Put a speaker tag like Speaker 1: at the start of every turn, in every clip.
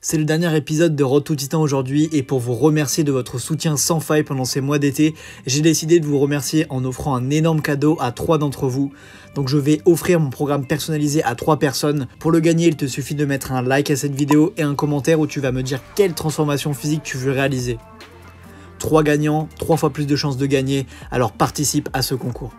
Speaker 1: C'est le dernier épisode de Road to Titan aujourd'hui et pour vous remercier de votre soutien sans faille pendant ces mois d'été, j'ai décidé de vous remercier en offrant un énorme cadeau à 3 d'entre vous. Donc je vais offrir mon programme personnalisé à 3 personnes. Pour le gagner, il te suffit de mettre un like à cette vidéo et un commentaire où tu vas me dire quelle transformation physique tu veux réaliser. 3 gagnants, 3 fois plus de chances de gagner, alors participe à ce concours.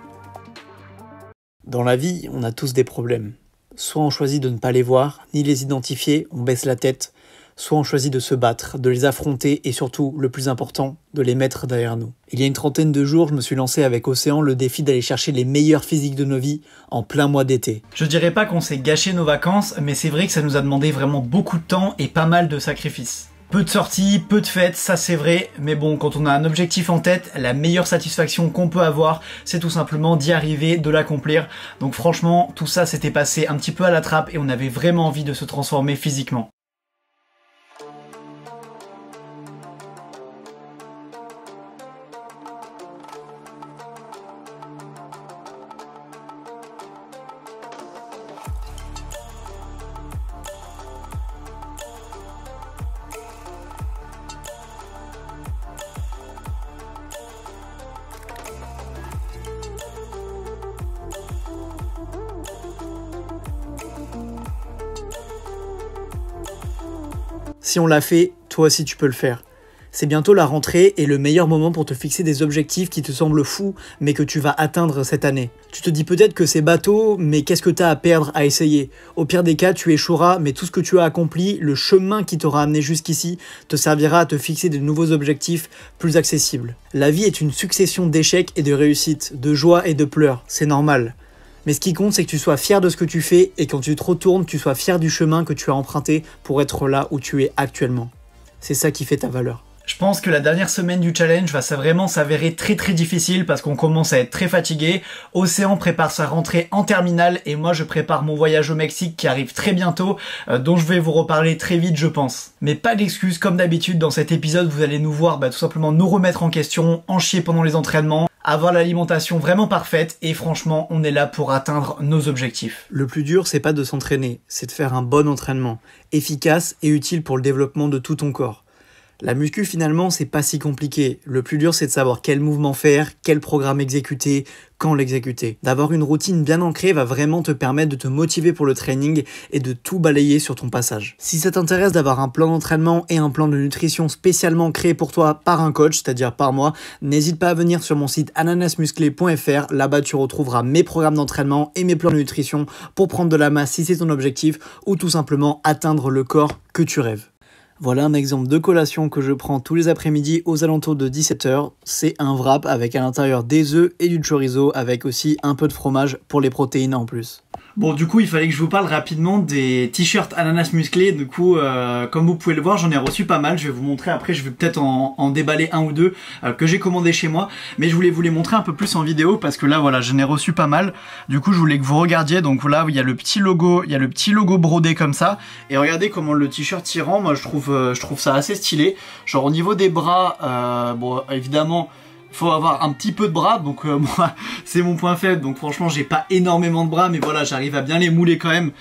Speaker 1: Dans la vie, on a tous des problèmes. Soit on choisit de ne pas les voir, ni les identifier, on baisse la tête. Soit on choisit de se battre, de les affronter et surtout, le plus important, de les mettre derrière nous. Il y a une trentaine de jours, je me suis lancé avec Océan le défi d'aller chercher les meilleurs physiques de nos vies en plein mois d'été.
Speaker 2: Je dirais pas qu'on s'est gâché nos vacances, mais c'est vrai que ça nous a demandé vraiment beaucoup de temps et pas mal de sacrifices. Peu de sorties, peu de fêtes, ça c'est vrai, mais bon, quand on a un objectif en tête, la meilleure satisfaction qu'on peut avoir, c'est tout simplement d'y arriver, de l'accomplir. Donc franchement, tout ça s'était passé un petit peu à la trappe et on avait vraiment envie de se transformer physiquement.
Speaker 1: Si on l'a fait, toi aussi tu peux le faire. C'est bientôt la rentrée et le meilleur moment pour te fixer des objectifs qui te semblent fous mais que tu vas atteindre cette année. Tu te dis peut-être que c'est bateau, mais qu'est-ce que tu as à perdre à essayer? Au pire des cas, tu échoueras, mais tout ce que tu as accompli, le chemin qui t'aura amené jusqu'ici, te servira à te fixer de nouveaux objectifs plus accessibles. La vie est une succession d'échecs et de réussites, de joie et de pleurs, c'est normal. Mais ce qui compte, c'est que tu sois fier de ce que tu fais et quand tu te retournes, tu sois fier du chemin que tu as emprunté pour être là où tu es actuellement. C'est ça qui fait ta valeur.
Speaker 2: Je pense que la dernière semaine du challenge va vraiment s'avérer très difficile parce qu'on commence à être très fatigué. Océan prépare sa rentrée en terminale et moi je prépare mon voyage au Mexique qui arrive très bientôt, dont je vais vous reparler très vite je pense. Mais pas d'excuses, comme d'habitude dans cet épisode vous allez nous voir tout simplement nous remettre en question, en chier pendant les entraînements, avoir l'alimentation vraiment parfaite et franchement on est là pour atteindre nos objectifs.
Speaker 1: Le plus dur c'est pas de s'entraîner, c'est de faire un bon entraînement, efficace et utile pour le développement de tout ton corps. La muscu finalement c'est pas si compliqué, le plus dur c'est de savoir quel mouvement faire, quel programme exécuter, quand l'exécuter. D'avoir une routine bien ancrée va vraiment te permettre de te motiver pour le training et de tout balayer sur ton passage. Si ça t'intéresse d'avoir un plan d'entraînement et un plan de nutrition spécialement créé pour toi par un coach, c'est-à-dire par moi, n'hésite pas à venir sur mon site ananasmusclé.fr, là-bas tu retrouveras mes programmes d'entraînement et mes plans de nutrition pour prendre de la masse si c'est ton objectif ou tout simplement atteindre le corps que tu rêves. Voilà un exemple de collation que je prends tous les après-midi aux alentours de 17 h. C'est un wrap avec à l'intérieur des œufs et du chorizo avec aussi un peu de fromage pour les protéines en plus.
Speaker 2: Bon, du coup, il fallait que je vous parle rapidement des t-shirts ananas musclés. Du coup, comme vous pouvez le voir, j'en ai reçu pas mal. Je vais vous montrer après, je vais peut-être en déballer un ou deux que j'ai commandé chez moi. Mais je voulais vous les montrer un peu plus en vidéo parce que là, voilà, j'en ai reçu pas mal. Du coup, je voulais que vous regardiez. Donc là, il y a le petit logo, brodé comme ça. Et regardez comment le t-shirt y rend. Moi, je trouve ça assez stylé. Genre au niveau des bras, bon, évidemment. Faut avoir un petit peu de bras, donc moi c'est mon point faible, donc franchement j'ai pas énormément de bras, mais voilà j'arrive à bien les mouler quand même,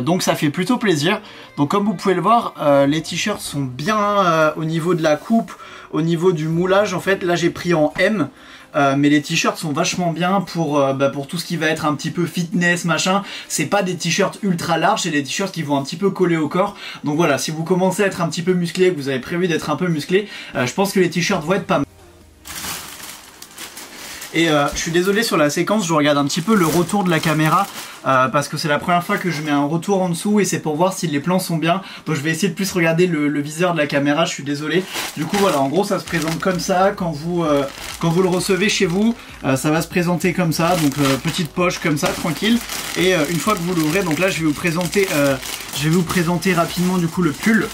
Speaker 2: donc ça fait plutôt plaisir. Donc comme vous pouvez le voir, les t-shirts sont bien au niveau de la coupe, au niveau du moulage en fait, là j'ai pris en M. Mais les t-shirts sont vachement bien pour tout ce qui va être un petit peu fitness machin. C'est pas des t-shirts ultra larges, c'est des t-shirts qui vont un petit peu coller au corps. Donc voilà, si vous commencez à être un petit peu musclé, que vous avez prévu d'être un peu musclé, je pense que les t-shirts vont être pas mal. Et je suis désolé sur la séquence, je regarde un petit peu le retour de la caméra parce que c'est la première fois que je mets un retour en dessous et c'est pour voir si les plans sont bien. Donc je vais essayer de plus regarder le viseur de la caméra, je suis désolé. Du coup voilà, en gros ça se présente comme ça quand vous le recevez chez vous. Ça va se présenter comme ça, donc petite poche comme ça, tranquille. Et une fois que vous l'ouvrez, donc là je vais vous présenter rapidement du coup le pull.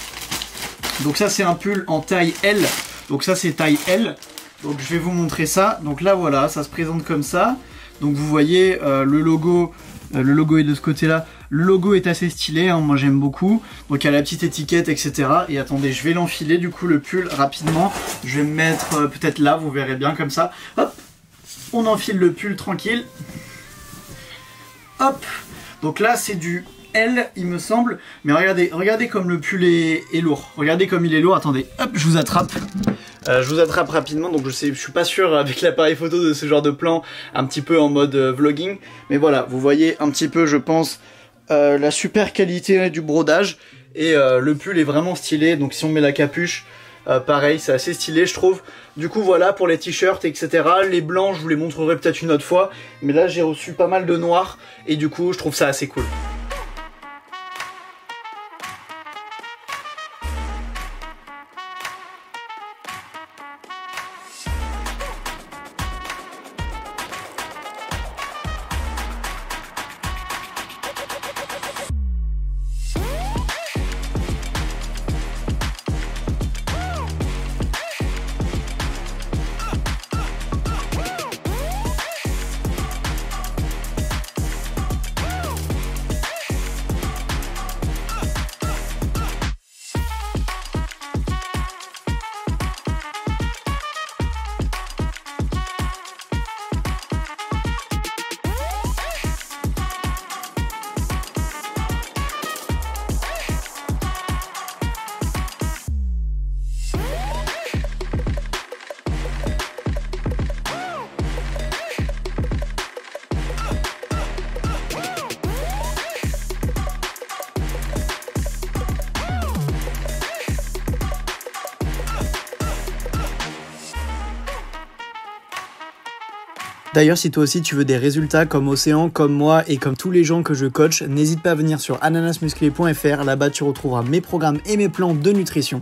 Speaker 2: Donc ça c'est un pull en taille L, donc ça c'est taille L. Donc je vais vous montrer ça. Donc là voilà, ça se présente comme ça. Donc vous voyez le logo est de ce côté là. Le logo est assez stylé, hein, moi j'aime beaucoup. Donc il y a la petite étiquette etc. Et attendez, je vais l'enfiler du coup le pull rapidement. Je vais me mettre peut-être là, vous verrez bien comme ça. Hop, on enfile le pull tranquille. Hop, donc là c'est du L, il me semble. Mais regardez comme le pull est lourd. Regardez comme il est lourd. Attendez, hop, je vous attrape. Je vous attrape rapidement, donc je suis pas sûr avec l'appareil photo de ce genre de plan, un petit peu en mode vlogging. Mais voilà, vous voyez un petit peu, je pense, la super qualité du brodage. Et le pull est vraiment stylé, donc si on met la capuche, pareil, c'est assez stylé je trouve. Du coup voilà pour les t-shirts etc. Les blancs je vous les montrerai peut-être une autre fois. Mais là j'ai reçu pas mal de noirs et du coup je trouve ça assez cool.
Speaker 1: D'ailleurs, si toi aussi tu veux des résultats comme Océan, comme moi et comme tous les gens que je coach, n'hésite pas à venir sur ananasmusclé.fr, là-bas tu retrouveras mes programmes et mes plans de nutrition.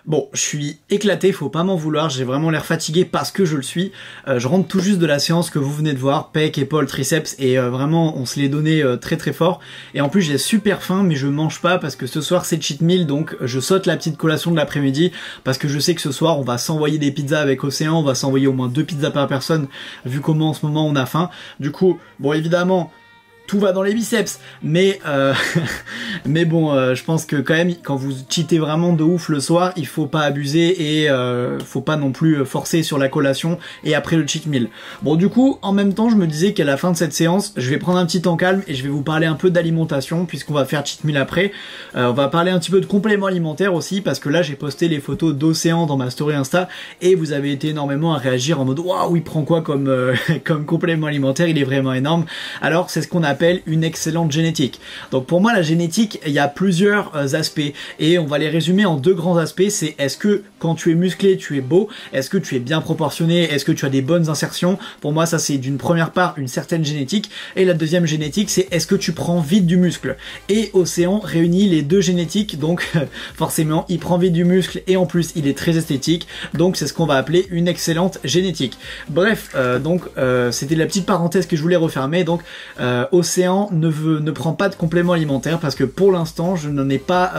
Speaker 1: Bon, je suis éclaté, faut pas m'en vouloir, j'ai vraiment l'air fatigué parce que je le suis. Je rentre tout juste de la séance que vous venez de voir, pec, épaule, triceps, et vraiment on se l'est donné très très fort. Et en plus j'ai super faim, mais je mange pas parce que ce soir c'est cheat meal, donc je saute la petite collation de l'après-midi parce que je sais que ce soir on va s'envoyer des pizzas avec Océan, on va s'envoyer au moins 2 pizzas par personne vu comment en ce moment on a faim. Du coup, bon évidemment, tout va dans les biceps, mais mais bon, je pense que quand même, quand vous cheatez vraiment de ouf le soir, il faut pas abuser et faut pas non plus forcer sur la collation et après le cheat meal. Bon, du coup, en même temps, je me disais qu'à la fin de cette séance, je vais prendre un petit temps calme et je vais vous parler un peu d'alimentation puisqu'on va faire cheat meal après. On va parler un petit peu de compléments alimentaires aussi parce que là, j'ai posté les photos d'Océan dans ma story Insta et vous avez été énormément à réagir en mode waouh, il prend quoi comme comme complément alimentaire, il est vraiment énorme. Alors, c'est ce qu'on appelle une excellente génétique. Donc pour moi la génétique, il y a plusieurs aspects et on va les résumer en 2 grands aspects. C'est est-ce que quand tu es musclé tu es beau, est-ce que tu es bien proportionné, est-ce que tu as des bonnes insertions. Pour moi ça c'est d'une première part une certaine génétique et la deuxième génétique c'est est-ce que tu prends vite du muscle. Et Océan réunit les 2 génétiques, donc forcément il prend vite du muscle et en plus il est très esthétique, donc c'est ce qu'on va appeler une excellente génétique. Bref, c'était la petite parenthèse que je voulais refermer. Donc Océan ne prend pas de complément alimentaire parce que pour l'instant je n'en ai pas,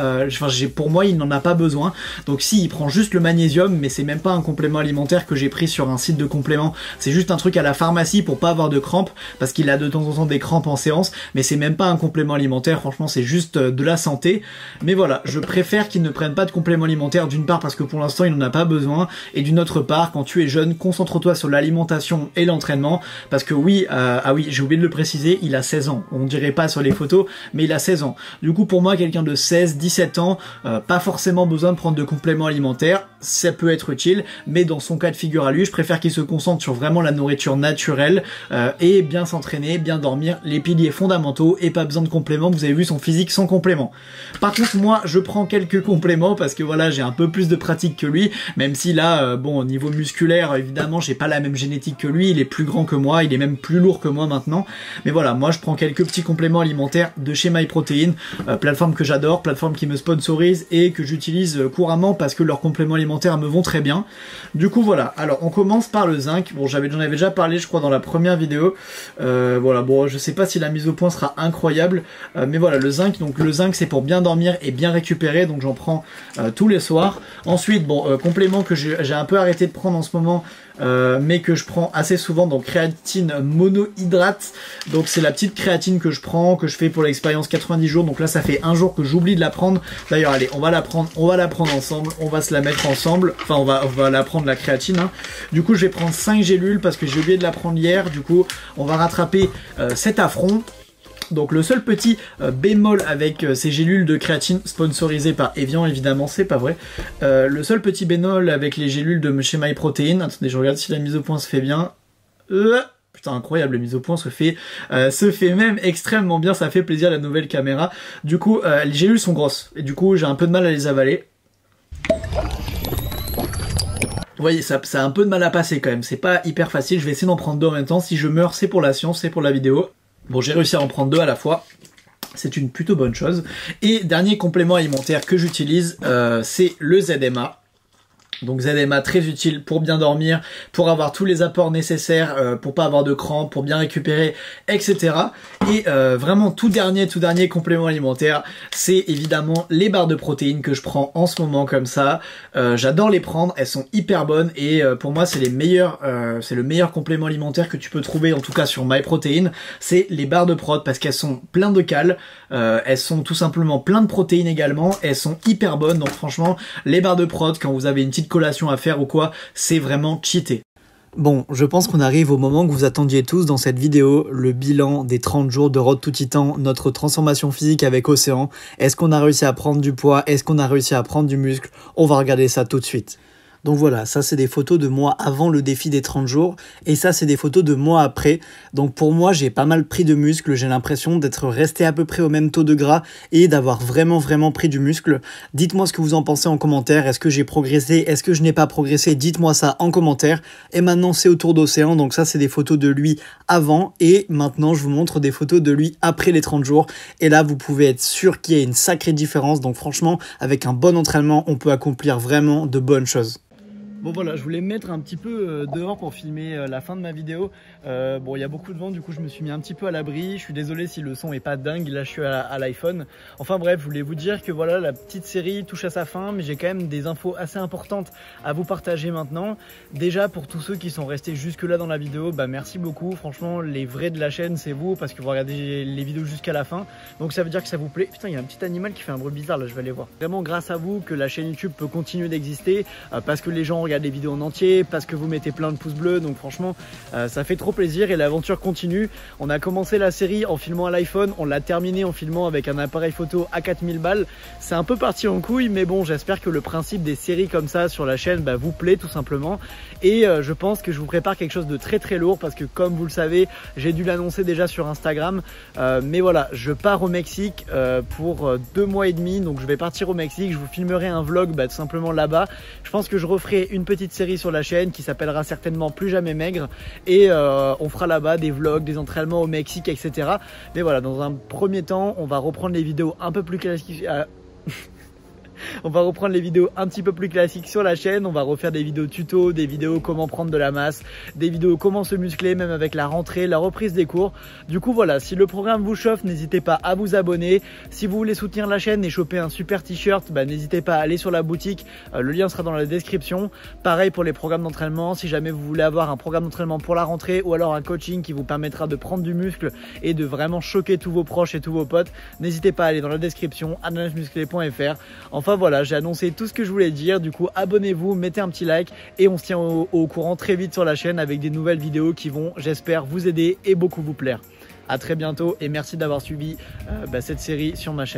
Speaker 1: pour moi il n'en a pas besoin. Donc si il prend juste le magnésium, mais c'est même pas un complément alimentaire que j'ai pris sur un site de complément, c'est juste un truc à la pharmacie pour pas avoir de crampes parce qu'il a de temps en temps des crampes en séance, mais c'est même pas un complément alimentaire, franchement c'est juste de la santé. Mais voilà, je préfère qu'il ne prenne pas de complément alimentaire, d'une part parce que pour l'instant il n'en a pas besoin, et d'une autre part quand tu es jeune, concentre-toi sur l'alimentation et l'entraînement parce que oui, ah oui j'ai oublié de le préciser, il a 16 ans. On dirait pas sur les photos, mais il a 16 ans. Du coup, pour moi, quelqu'un de 16, 17 ans, pas forcément besoin de prendre de compléments alimentaires. Ça peut être utile, mais dans son cas de figure à lui, je préfère qu'il se concentre sur vraiment la nourriture naturelle et bien s'entraîner, bien dormir, les piliers fondamentaux et pas besoin de compléments. Vous avez vu son physique sans compléments. Par contre, moi, je prends quelques compléments parce que voilà, j'ai un peu plus de pratique que lui, même si là, bon, au niveau musculaire, évidemment, j'ai pas la même génétique que lui. Il est plus grand que moi, il est même plus lourd que moi maintenant. Mais voilà, moi, je prends quelques petits compléments alimentaires de chez MyProtein, plateforme que j'adore, plateforme qui me sponsorise et que j'utilise couramment parce que leurs compléments alimentaires me vont très bien. Du coup voilà, alors on commence par le zinc. Bon, j'en avais déjà parlé je crois dans la première vidéo. Voilà, bon je sais pas si la mise au point sera incroyable, mais voilà le zinc, donc le zinc c'est pour bien dormir et bien récupérer, donc j'en prends tous les soirs. Ensuite bon, complément que j'ai un peu arrêté de prendre en ce moment, mais que je prends assez souvent, donc créatine monohydrate. Donc c'est la petite créatine que je prends, que je fais pour l'expérience 90 jours. Donc là ça fait un jour que j'oublie de la prendre. D'ailleurs allez, on va la prendre ensemble, on va se la mettre ensemble. Enfin on va la prendre la créatine hein. Du coup je vais prendre 5 gélules parce que j'ai oublié de la prendre hier. Du coup on va rattraper cet affront.
Speaker 2: Donc le seul petit bémol avec ces gélules de créatine sponsorisées par Evian, évidemment c'est pas vrai, le seul petit bémol avec les gélules de chez MyProtein, attendez je regarde si la mise au point se fait bien, putain incroyable, la mise au point se fait même extrêmement bien, ça fait plaisir la nouvelle caméra. Du coup les gélules sont grosses et du coup j'ai un peu de mal à les avaler. Vous voyez, ça a un peu de mal à passer quand même, c'est pas hyper facile, je vais essayer d'en prendre deux en même temps, si je meurs c'est pour la science, c'est pour la vidéo. Bon, j'ai réussi à en prendre deux à la fois, c'est une plutôt bonne chose. Et dernier complément alimentaire que j'utilise, c'est le ZMA. Donc ZMA très utile pour bien dormir, pour avoir tous les apports nécessaires, pour pas avoir de crampes, pour bien récupérer, etc. Et vraiment tout dernier complément alimentaire, c'est évidemment les barres de protéines que je prends en ce moment comme ça. J'adore les prendre, elles sont hyper bonnes et pour moi c'est le meilleur complément alimentaire que tu peux trouver en tout cas sur MyProtein. C'est les barres de prot parce qu'elles sont pleines de cales, elles sont tout simplement pleines de protéines également, elles sont hyper bonnes. Donc franchement les barres de prot quand vous avez une petite collation à faire ou quoi, c'est vraiment cheaté.
Speaker 1: Bon, je pense qu'on arrive au moment que vous attendiez tous dans cette vidéo, le bilan des 30 jours de Road to Titan, notre transformation physique avec Océan. Est-ce qu'on a réussi à prendre du poids? Est-ce qu'on a réussi à prendre du muscle? On va regarder ça tout de suite. Donc voilà, ça c'est des photos de moi avant le défi des 30 jours et ça c'est des photos de moi après. Donc pour moi j'ai pas mal pris de muscle, j'ai l'impression d'être resté à peu près au même taux de gras et d'avoir vraiment pris du muscle. Dites-moi ce que vous en pensez en commentaire, est-ce que j'ai progressé, est-ce que je n'ai pas progressé, dites-moi ça en commentaire. Et maintenant c'est au tour d'Océan, donc ça c'est des photos de lui avant et maintenant je vous montre des photos de lui après les 30 jours. Et là vous pouvez être sûr qu'il y a une sacrée différence, donc franchement avec un bon entraînement on peut accomplir vraiment de bonnes choses. Bon voilà, je voulais me mettre un petit peu dehors pour filmer la fin de ma vidéo. Bon, il y a beaucoup de vent, du coup je me suis mis un petit peu à l'abri. Je suis désolé si le son est pas dingue, là je suis à l'iPhone. Enfin bref, je voulais vous dire que voilà, la petite série touche à sa fin, mais j'ai quand même des infos assez importantes à vous partager maintenant. Déjà pour tous ceux qui sont restés jusque là dans la vidéo, bah merci beaucoup. Franchement, les vrais de la chaîne, c'est vous, parce que vous regardez les vidéos jusqu'à la fin. Donc ça veut dire que ça vous plaît. Putain, il y a un petit animal qui fait un bruit bizarre là, je vais aller voir. Vraiment grâce à vous que la chaîne YouTube peut continuer d'exister, parce que les gens regardent les vidéos en entier, parce que vous mettez plein de pouces bleus, donc franchement ça fait trop plaisir et l'aventure continue. On a commencé la série en filmant à l'iPhone, on l'a terminé en filmant avec un appareil photo à 4000 balles. C'est un peu parti en couille, mais bon, j'espère que le principe des séries comme ça sur la chaîne vous plaît tout simplement. Et je pense que je vous prépare quelque chose de très lourd, parce que comme vous le savez, j'ai dû l'annoncer déjà sur Instagram, mais voilà, je pars au Mexique pour 2 mois et demi, donc je vais partir au Mexique, je vous filmerai un vlog tout simplement là-bas. Je pense que je referai une petite série sur la chaîne qui s'appellera certainement Plus Jamais Maigre, et on fera là-bas des vlogs, des entraînements au Mexique, etc. Mais voilà, dans un premier temps, on va reprendre les vidéos un peu plus classiques. On va reprendre les vidéos un petit peu plus classiques sur la chaîne. On va refaire des vidéos tuto, des vidéos comment prendre de la masse, des vidéos comment se muscler, même avec la rentrée, la reprise des cours. Du coup voilà, si le programme vous chauffe, n'hésitez pas à vous abonner. Si vous voulez soutenir la chaîne et choper un super t-shirt, n'hésitez pas à aller sur la boutique. Le lien sera dans la description. Pareil pour les programmes d'entraînement. Si jamais vous voulez avoir un programme d'entraînement pour la rentrée ou alors un coaching qui vous permettra de prendre du muscle et de vraiment choquer tous vos proches et tous vos potes, n'hésitez pas à aller dans la description, ananasmusclé.fr. Enfin voilà, j'ai annoncé tout ce que je voulais dire. Du coup abonnez-vous, mettez un petit like et on se tient au courant très vite sur la chaîne avec des nouvelles vidéos qui vont, j'espère, vous aider et beaucoup vous plaire. À très bientôt et merci d'avoir suivi cette série sur ma chaîne.